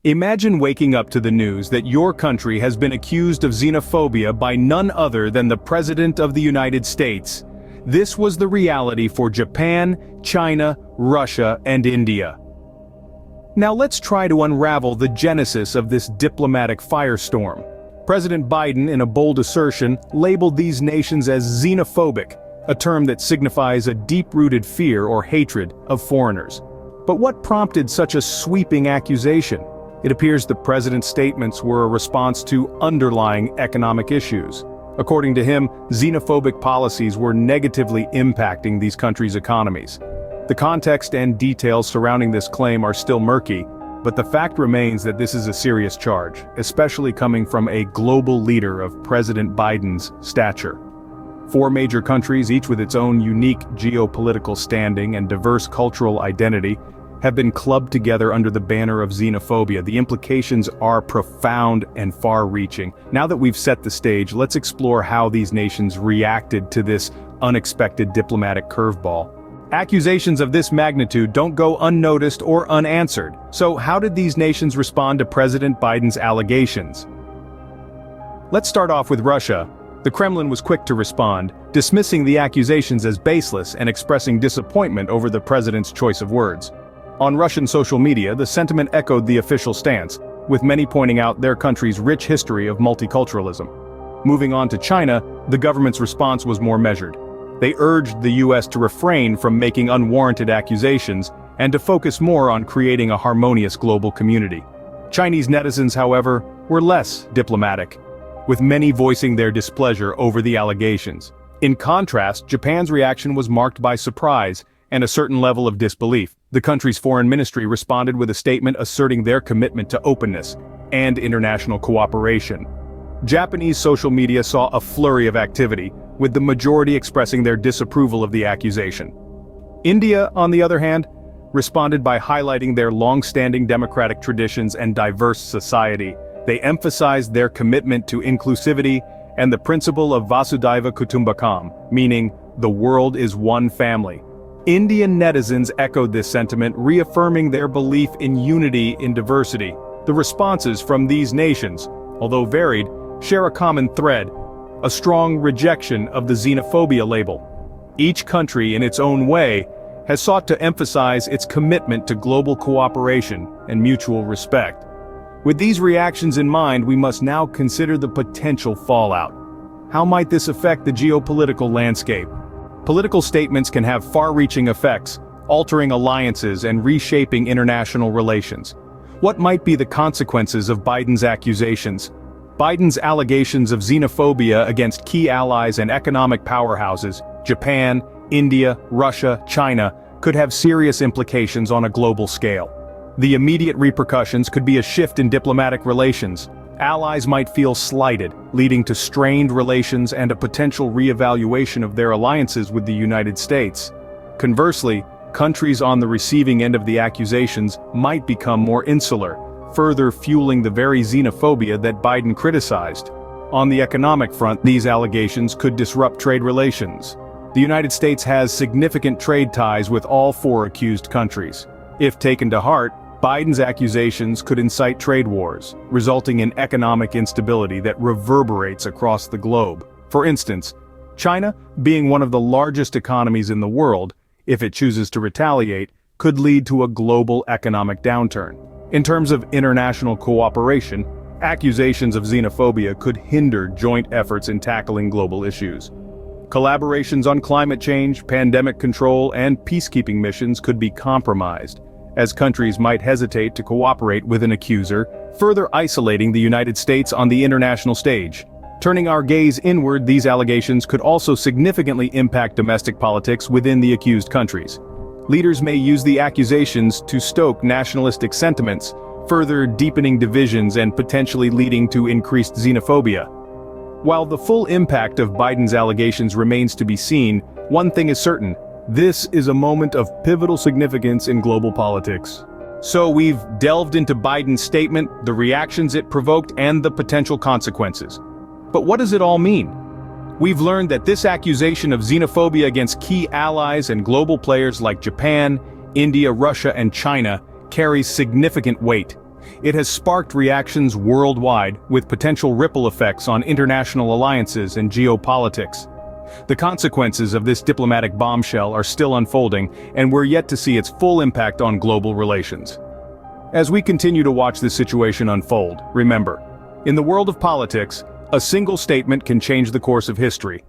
Imagine waking up to the news that your country has been accused of xenophobia by none other than the President of the United States. This was the reality for Japan, China, Russia, and India. Now let's try to unravel the genesis of this diplomatic firestorm. President Biden, in a bold assertion, labeled these nations as xenophobic, a term that signifies a deep-rooted fear or hatred of foreigners. But what prompted such a sweeping accusation? It appears the president's statements were a response to underlying economic issues. According to him, xenophobic policies were negatively impacting these countries' economies. The context and details surrounding this claim are still murky, but the fact remains that this is a serious charge, especially coming from a global leader of President Biden's stature. Four major countries, each with its own unique geopolitical standing and diverse cultural identity, have been clubbed together under the banner of xenophobia. The implications are profound and far-reaching. Now that we've set the stage, let's explore how these nations reacted to this unexpected diplomatic curveball. Accusations of this magnitude don't go unnoticed or unanswered. So how did these nations respond to President Biden's allegations? Let's start off with Russia. The Kremlin was quick to respond, dismissing the accusations as baseless and expressing disappointment over the president's choice of words. On Russian social media, the sentiment echoed the official stance, with many pointing out their country's rich history of multiculturalism. Moving on to China, the government's response was more measured. They urged the US to refrain from making unwarranted accusations and to focus more on creating a harmonious global community. Chinese netizens, however, were less diplomatic, with many voicing their displeasure over the allegations. In contrast, Japan's reaction was marked by surprise and a certain level of disbelief. The country's foreign ministry responded with a statement asserting their commitment to openness and international cooperation. Japanese social media saw a flurry of activity, with the majority expressing their disapproval of the accusation. India, on the other hand, responded by highlighting their long-standing democratic traditions and diverse society. They emphasized their commitment to inclusivity and the principle of Vasudhaiva Kutumbakam, meaning the world is one family. Indian netizens echoed this sentiment, reaffirming their belief in unity in diversity. The responses from these nations, although varied, share a common thread: a strong rejection of the xenophobia label. Each country, in its own way, has sought to emphasize its commitment to global cooperation and mutual respect. With these reactions in mind, we must now consider the potential fallout. How might this affect the geopolitical landscape? Political statements can have far-reaching effects, altering alliances and reshaping international relations. What might be the consequences of Biden's accusations? Biden's allegations of xenophobia against key allies and economic powerhouses, Japan, India, Russia, China, could have serious implications on a global scale. The immediate repercussions could be a shift in diplomatic relations. Allies might feel slighted, leading to strained relations and a potential re-evaluation of their alliances with the United States. Conversely, countries on the receiving end of the accusations might become more insular, further fueling the very xenophobia that Biden criticized. On the economic front, these allegations could disrupt trade relations. The United States has significant trade ties with all four accused countries. If taken to heart, Biden's accusations could incite trade wars, resulting in economic instability that reverberates across the globe. For instance, China, being one of the largest economies in the world, if it chooses to retaliate, could lead to a global economic downturn. In terms of international cooperation, accusations of xenophobia could hinder joint efforts in tackling global issues. Collaborations on climate change, pandemic control, and peacekeeping missions could be compromised, as countries might hesitate to cooperate with an accuser, further isolating the United States on the international stage. Turning our gaze inward, these allegations could also significantly impact domestic politics within the accused countries. Leaders may use the accusations to stoke nationalistic sentiments, further deepening divisions and potentially leading to increased xenophobia. While the full impact of Biden's allegations remains to be seen, one thing is certain: this is a moment of pivotal significance in global politics. So we've delved into Biden's statement, the reactions it provoked, and the potential consequences. But what does it all mean? We've learned that this accusation of xenophobia against key allies and global players like Japan, India, Russia, and China carries significant weight. It has sparked reactions worldwide, with potential ripple effects on international alliances and geopolitics. The consequences of this diplomatic bombshell are still unfolding, and we're yet to see its full impact on global relations. As we continue to watch this situation unfold, remember, in the world of politics, a single statement can change the course of history.